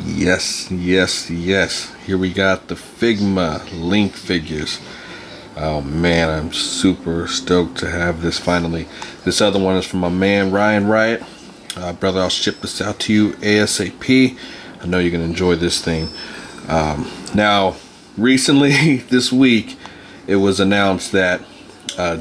Yes, yes, yes. Here we got the Figma Link figures. Oh man, I'm super stoked to have this finally. This other one is from my man Ryan Riot. Brother, I'll ship this out to you ASAP. I know you're going to enjoy this thing. Now, recently, this week, it was announced that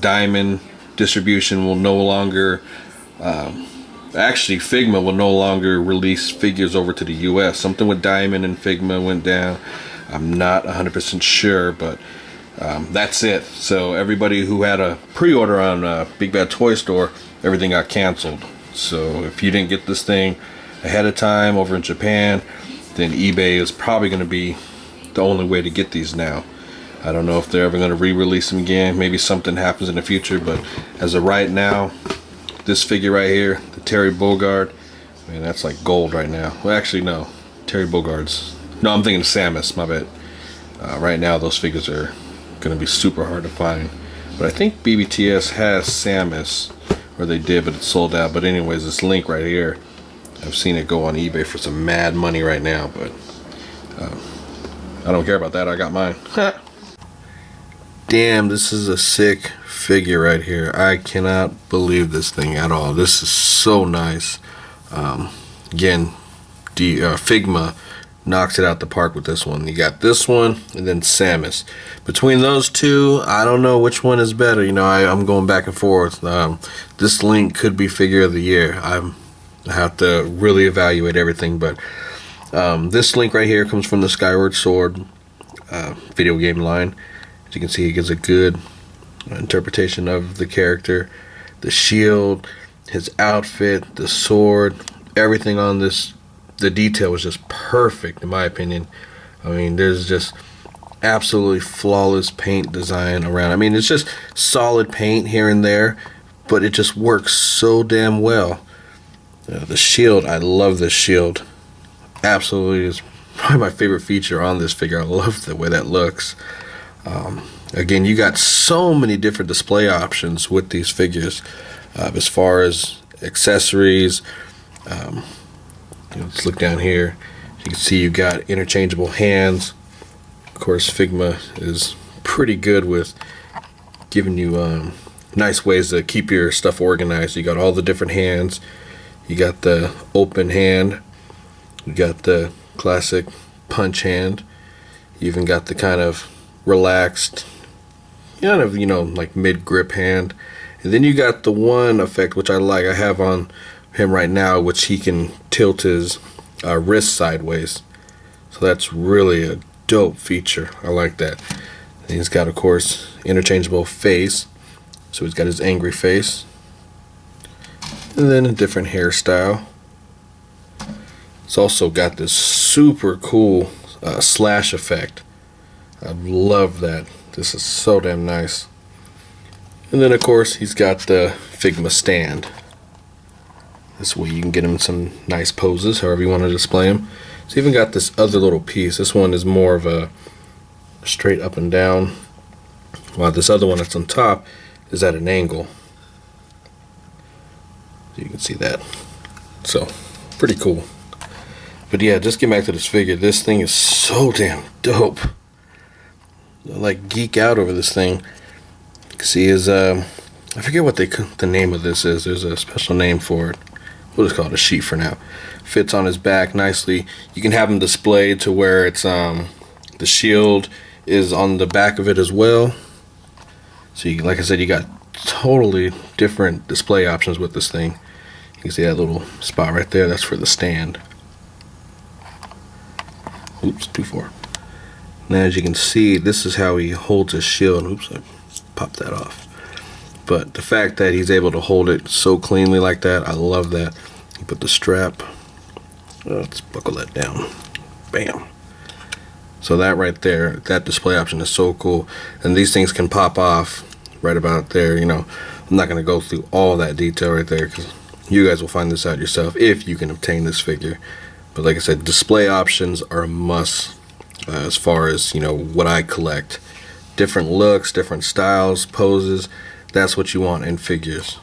Diamond distribution will no longer actually Figma will no longer release figures over to the US. Something with Diamond and Figma went down. I'm not 100% sure, but that's it. So everybody who had a pre-order on Big Bad Toy Store, everything got canceled. So if you didn't get this thing ahead of time over in Japan, then eBay is probably going to be the only way to get these now. I don't know if they're ever going to re-release them again. Maybe something happens in the future, but as of right now, this figure right here, the Terry Bogard, man, that's like gold right now. Well, actually, no. Terry Bogard's... No, I'm thinking of Samus, my bad. Right now, those figures are going to be super hard to find. But I think BBTS has Samus, or they did, but it's sold out. But anyways, this Link right here, I've seen it go on eBay for some mad money right now, but I don't care about that. I got mine. Damn, this is a sick figure right here. I cannot believe this thing at all. This is so nice. Again, Figma knocks it out the park with this one. You got this one and then Samus. Between those two, I don't know which one is better. You know, I'm going back and forth. This Link could be figure of the year. I have to really evaluate everything, but this Link right here comes from the Skyward Sword video game line. As you can see, he gives a good interpretation of the character, the shield, his outfit, the sword, everything on this. The detail was just perfect in my opinion. I mean, there's just absolutely flawless paint design around. I mean, it's just solid paint here and there, but it just works so damn well. The shield, I love this shield. Absolutely, is probably my favorite feature on this figure. I love the way that looks. Again, you got so many different display options with these figures as far as accessories. Let's look down here. You can see you got interchangeable hands. Of course, Figma is pretty good with giving you nice ways to keep your stuff organized. You got all the different hands. You got the open hand. You got the classic punch hand. You even got the kind of relaxed, kind of, like mid-grip hand. And then you got the one effect, which I like. I have on him right now, which he can tilt his wrist sideways. So that's really a dope feature. I like that. And he's got, of course, interchangeable face. So he's got his angry face. And then a different hairstyle. It's also got this super cool slash effect. I love that. This is so damn nice. And then, of course, he's got the Figma stand. This way you can get him some nice poses, however you want to display him. It's even got this other little piece. This one is more of a straight up and down, while this other one that's on top is at an angle. So you can see that. So, pretty cool. But yeah, just get back to this figure. This thing is so damn dope. I like geek out over this thing. You can see his I forget what the name of this is. There's a special name for it. We'll just call it a sheet for now. Fits on his back nicely. You can have him displayed to where it's the shield is on the back of it as well. So you, like I said, you got totally different display options with this thing. You can see that little spot right there. That's for the stand. Oops, too far. Now, as you can see, this is how he holds his shield. Oops, I popped that off. But the fact that he's able to hold it so cleanly like that, I love that. You put the strap. Let's buckle that down. Bam. So that right there, that display option is so cool. And these things can pop off right about there. I'm not going to go through all that detail right there because you guys will find this out yourself if you can obtain this figure. But like I said, display options are a must as far as, what I collect. Different looks, different styles, poses. That's what you want in figures.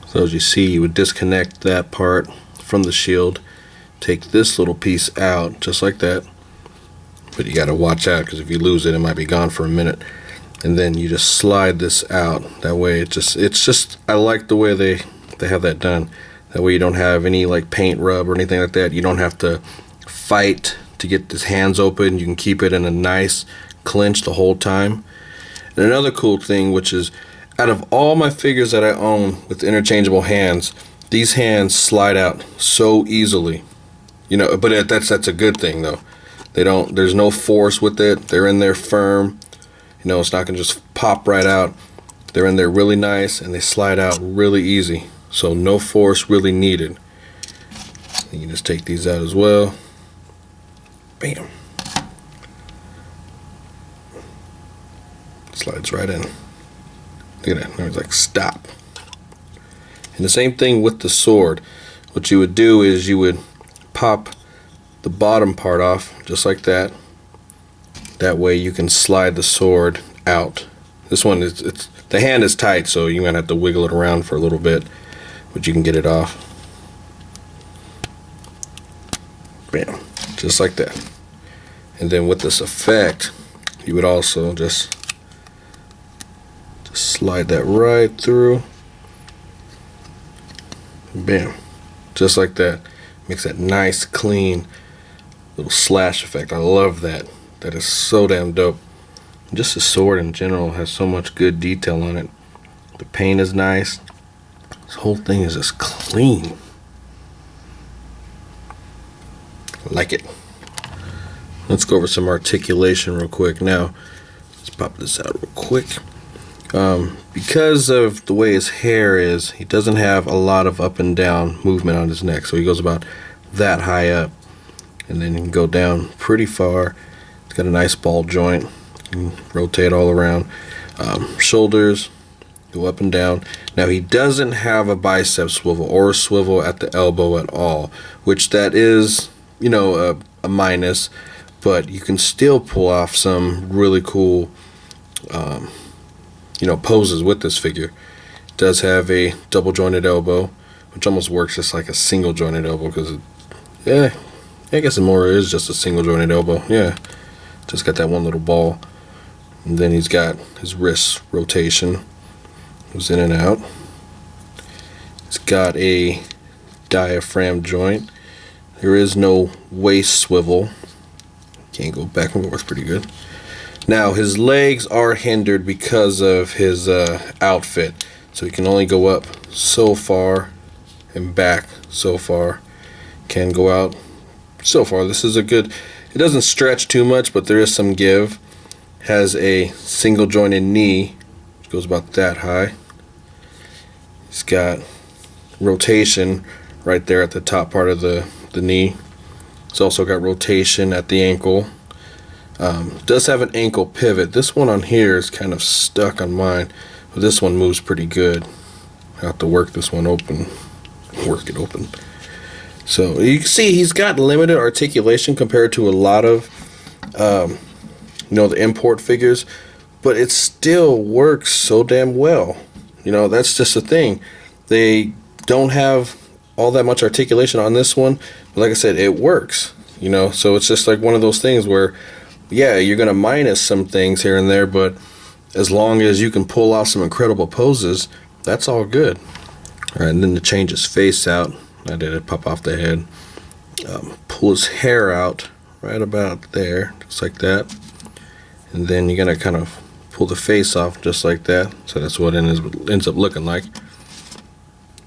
So as you see, you would disconnect that part from the shield. take this little piece out just like that, but you got to watch out because if you lose it, it might be gone for a minute. And then you just slide this out. That way it's just I like the way they have that done. That way you don't have any like paint rub or anything like that. You don't have to fight to get this hands open. You can keep it in a nice clinch the whole time. And another cool thing, which is out of all my figures that I own with interchangeable hands, these hands slide out so easily. You know, but that's a good thing though. There's no force with it. They're in there firm. You know, it's not gonna just pop right out. They're in there really nice and they slide out really easy. So no force really needed. You can just take these out as well. Bam. Slides right in. Look at that. Now it's like stop. And the same thing with the sword. What you would do is you would pop the bottom part off just like that. That way you can slide the sword out. This one is the hand is tight, so you're gonna have to wiggle it around for a little bit, but you can get it off. Bam, just like that. And then with this effect, you would also just slide that right through. Bam, just like that. Makes that nice, clean little slash effect. I love that. That is so damn dope. Just the sword in general has so much good detail on it. The paint is nice. This whole thing is just clean. I like it. Let's go over some articulation real quick. Now, let's pop this out real quick. Because of the way his hair is, he doesn't have a lot of up and down movement on his neck. So he goes about that high up. And then you can go down pretty far. It's got a nice ball joint. You can rotate all around. Shoulders go up and down. Now he doesn't have a bicep swivel or a swivel at the elbow at all, which that is, you know, a minus, but you can still pull off some really cool you know, poses with this figure. It does have a double jointed elbow, which almost works just like a single jointed elbow because yeah, I guess it more is just a single jointed elbow. Yeah, just got that one little ball. And then he's got his wrist rotation, goes in and out. It's got a diaphragm joint. There is no waist swivel. Can't go back and forth pretty good. Now his legs are hindered because of his outfit, so he can only go up so far and back so far. Can go out so far. This is a good, it doesn't stretch too much, but there is some give. Has a single jointed knee, which goes about that high. He's got rotation right there at the top part of the knee. It's also got rotation at the ankle. Does have an ankle pivot. This one on here is kind of stuck on mine, but this one moves pretty good. I have to work this one open. Work it open. So you can see he's got limited articulation compared to a lot of you know, the import figures, but it still works so damn well. You know, that's just the thing. They don't have all that much articulation on this one, but like I said, it works. You know, so it's just like one of those things where, yeah, you're gonna minus some things here and there, but as long as you can pull off some incredible poses, that's all good. All right, and then to change his face out, I did it, pop off the head, pull his hair out right about there, just like that. And then you're gonna kind of pull the face off just like that. So that's what it ends up looking like.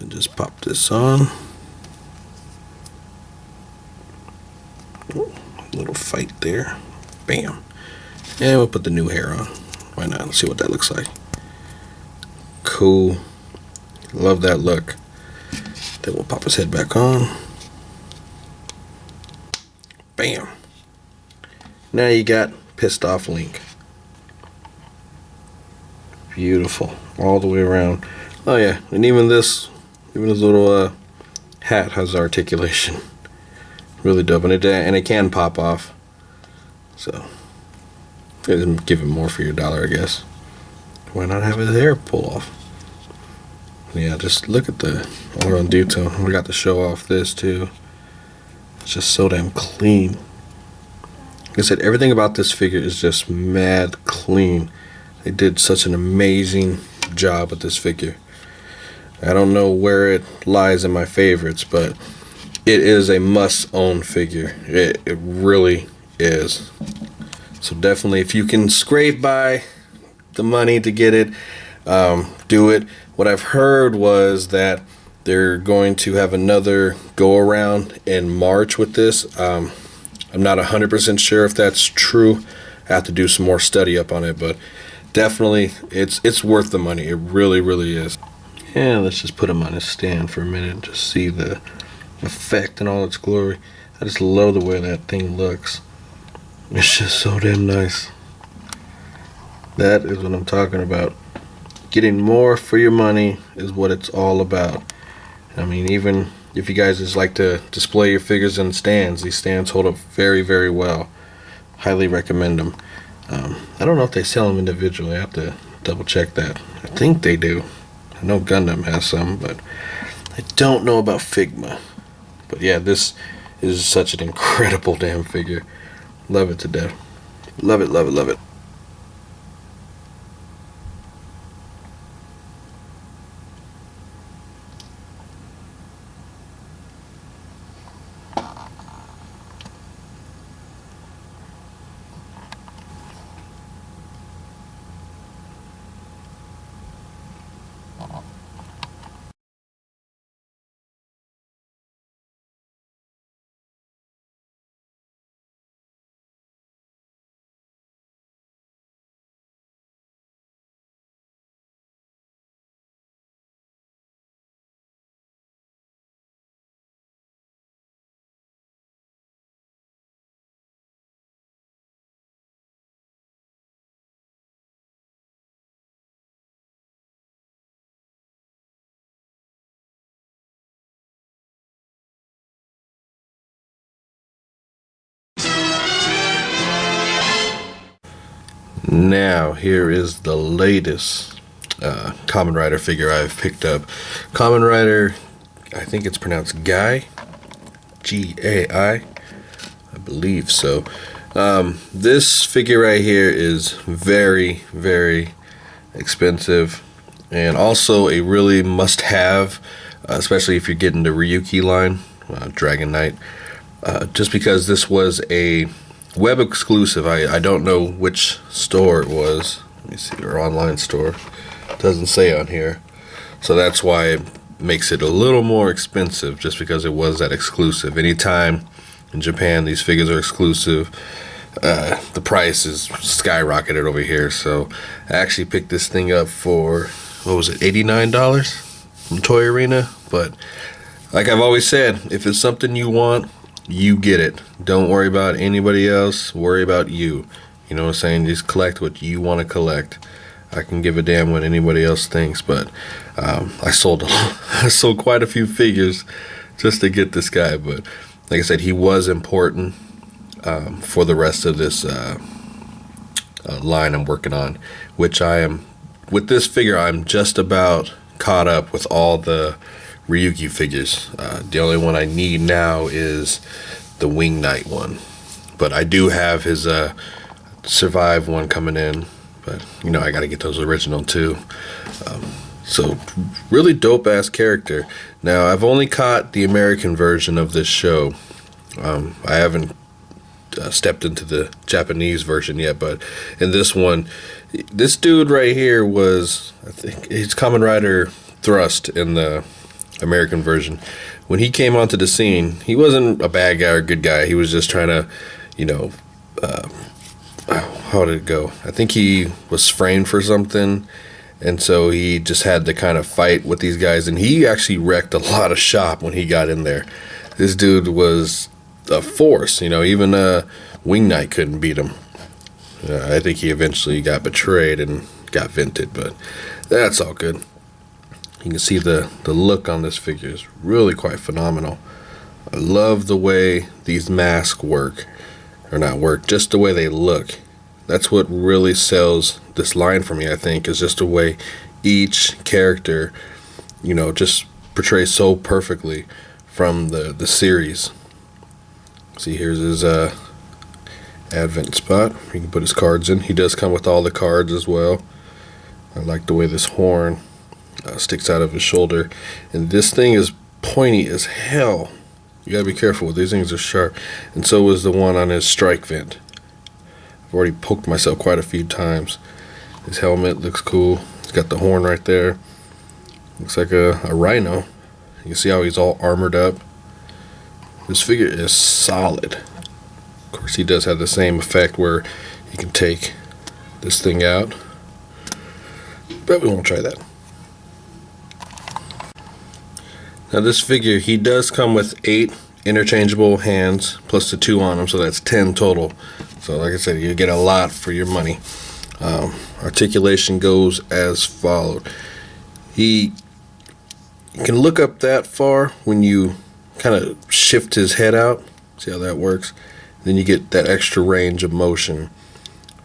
And just pop this on. Ooh, little fight there. Bam. And we'll put the new hair on. Why not? Let's see what that looks like. Cool. Love that look. Then we'll pop his head back on. Bam. Now you got pissed off Link. Beautiful. All the way around. Oh yeah, and even this little hat has articulation. Really dope, and it can pop off. So give him more for your dollar, I guess. Why not have his hair pull off? Yeah, just look at the all around detail. We got to show off this too. It's just so damn clean. Like I said, everything about this figure is just mad clean. They did such an amazing job with this figure. I don't know where it lies in my favorites, but it is a must-own figure. It really is. So definitely, if you can scrape by the money to get it, do it. What I've heard was that they're going to have another go-around in March with this. I'm not 100% sure if that's true. I have to do some more study up on it, but definitely it's worth the money. It really, really is. Yeah, let's just put him on his stand for a minute and just see the effect in all its glory. I just love the way that thing looks. It's just so damn nice. That is what I'm talking about. Getting more for your money is what it's all about. I mean, even if you guys just like to display your figures in stands, these stands hold up very, very well. Highly recommend them. I don't know if they sell them individually. I have to double check that. I think they do. I know Gundam has some, but I don't know about Figma. But yeah, this is such an incredible damn figure. Love it to death. Love it, love it, love it. Now, here is the latest Kamen Rider figure I've picked up. Kamen Rider, I think it's pronounced Gai. G-A-I. I believe so. This figure right here is very, very expensive. And also a really must-have, especially if you're getting the Ryuki line, Dragon Knight. Just because this was a web exclusive. I don't know which store it was. Let me see, or online store. It doesn't say on here. So that's why it makes it a little more expensive, just because it was that exclusive. Anytime in Japan these figures are exclusive, the price is skyrocketed over here. So I actually picked this thing up for, what was it, $89 from Toy Arena. But like I've always said, if it's something you want, you get it. Don't worry about anybody else. Worry about you. You know what I'm saying? Just collect what you want to collect. I can give a damn what anybody else thinks, but I sold quite a few figures just to get this guy. But like I said, he was important for the rest of this line I'm working on, which I am. With this figure, I'm just about caught up with all the Ryuki figures. The only one I need now is the Wing Knight one, but I do have his Survive one coming in, but you know I gotta get those original too. So really dope ass character. Now I've only caught the American version of this show. I haven't stepped into the Japanese version yet, but in this one, this dude right here was, I think he's Kamen Rider Thrust in the American version. When he came onto the scene, he wasn't a bad guy or a good guy. He was just trying to, you know, how did it go? I think he was framed for something, and so he just had to kind of fight with these guys, and he actually wrecked a lot of shop when he got in there. This dude was a force, you know, even Wing Knight couldn't beat him. I think he eventually got betrayed and got vented, but that's all good. You can see the look on this figure is really quite phenomenal. I love the way these masks work. Or not work, just the way they look. That's what really sells this line for me, I think, is just the way each character, you know, just portrays so perfectly from the series. See, here's his advent spot. He can put his cards in. He does come with all the cards as well. I like the way this horn sticks out of his shoulder. And this thing is pointy as hell. You gotta be careful. These things are sharp. And so is the one on his strike vent. I've already poked myself quite a few times. His helmet looks cool. He's got the horn right there. Looks like a rhino. You can see how he's all armored up. This figure is solid. Of course, he does have the same effect where you can take this thing out. But we won't try that. Now this figure, he does come with 8 interchangeable hands plus the 2 on him, so that's 10 total. So like I said, you get a lot for your money. Articulation goes as followed. You can look up that far when you kind of shift his head out. See how that works? Then you get that extra range of motion.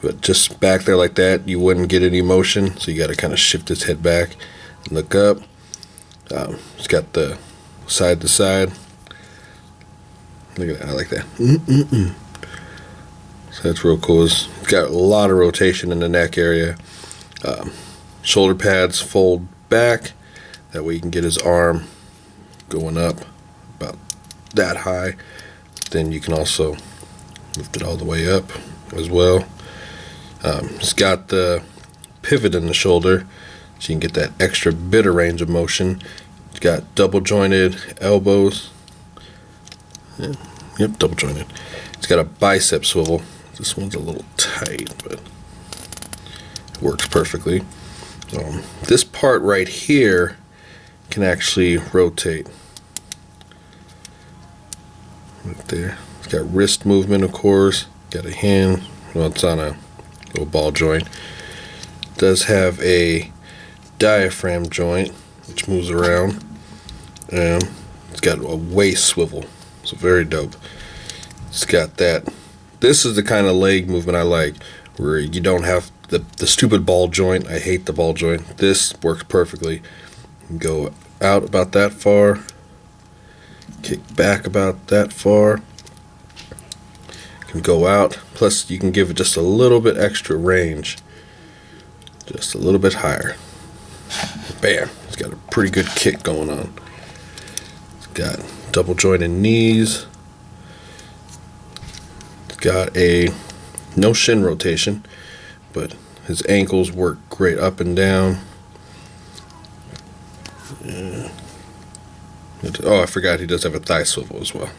But just back there like that, you wouldn't get any motion, so you got to kind of shift his head back and look up. It's got the side to side. Look at that, I like that. So that's real cool. It's got a lot of rotation in the neck area. Shoulder pads fold back. That way you can get his arm going up about that high. Then you can also lift it all the way up as well. It's got the pivot in the shoulder, so you can get that extra bit of range of motion. It's got double jointed elbows. Yep, double jointed. It's got a bicep swivel. This one's a little tight, but it works perfectly. This part right here can actually rotate. Right there. It's got wrist movement, of course. Got a hand. Well, it's on a little ball joint. It does have a diaphragm joint, which moves around. And it's got a waist swivel. So very dope. It's got that. This is the kind of leg movement I like, where you don't have the stupid ball joint. I hate the ball joint. This works perfectly. You can go out about that far, kick back about that far. You can go out, plus you can give it just a little bit extra range, just a little bit higher. Bam! It's got a pretty good kick going on. It's got double jointed knees. It's got a no shin rotation, but his ankles work great up and down. Oh, I forgot he does have a thigh swivel as well.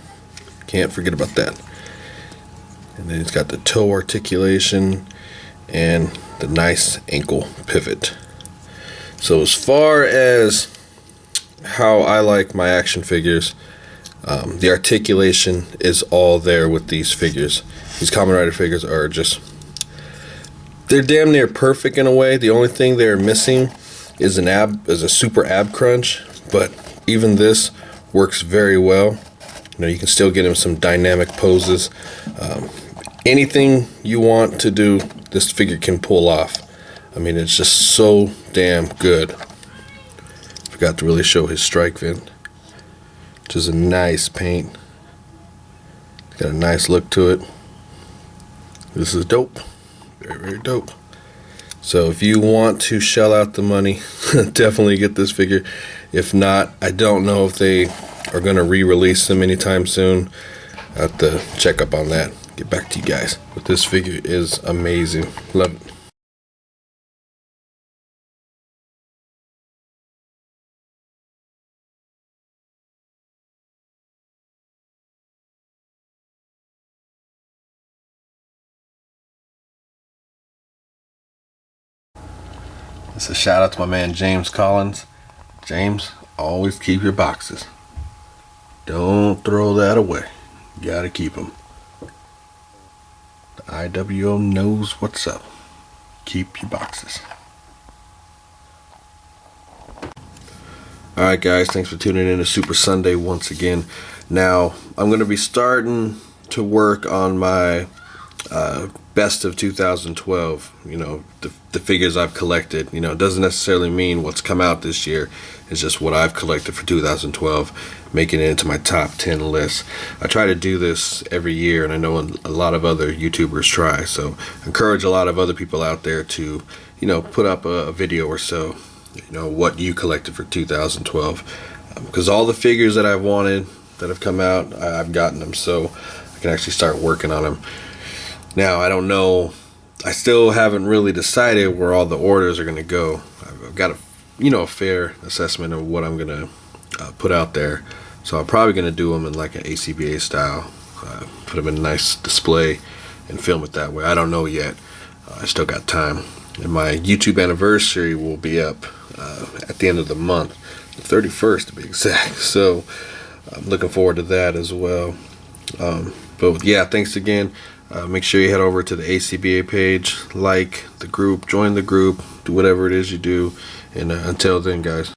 Can't forget about that. And then he's got the toe articulation and the nice ankle pivot. So as far as how I like my action figures, the articulation is all there with these figures. These Kamen Rider figures are just, they're damn near perfect in a way. The only thing they're missing is a super ab crunch, but even this works very well. You know, you can still get him some dynamic poses. Anything you want to do, this figure can pull off. I mean, it's just so damn good. Forgot to really show his strike vent, which is a nice paint. It's got a nice look to it. This is dope. Very, very dope. So if you want to shell out the money, definitely get this figure. If not, I don't know if they are going to re-release them anytime soon. I have to check up on that. Get back to you guys. But this figure is amazing. Love it. This is a shout out to my man James Collins. James, always keep your boxes. Don't throw that away. You gotta keep them. The IWO knows what's up. Keep your boxes. Alright guys, thanks for tuning in to Super Sunday once again. Now, I'm going to be starting to work on my best of 2012, the figures I've collected. It doesn't necessarily mean what's come out this year. It's just what I've collected for 2012, making it into my top 10 list. I try to do this every year, and I know a lot of other YouTubers try, so I encourage a lot of other people out there to put up a video or so, what you collected for 2012, because all the figures that I've wanted that have come out, I've gotten them, so I can actually start working on them. Now, I don't know, I still haven't really decided where all the orders are going to go. I've got a fair assessment of what I'm going to put out there. So I'm probably going to do them in like an A.C.B.A. style, put them in a nice display and film it that way. I don't know yet. I still got time. And my YouTube anniversary will be up at the end of the month, the 31st to be exact. So I'm looking forward to that as well. But yeah, thanks again. Make sure you head over to the A.C.B.A. page, like the group, join the group, do whatever it is you do. And until then, guys.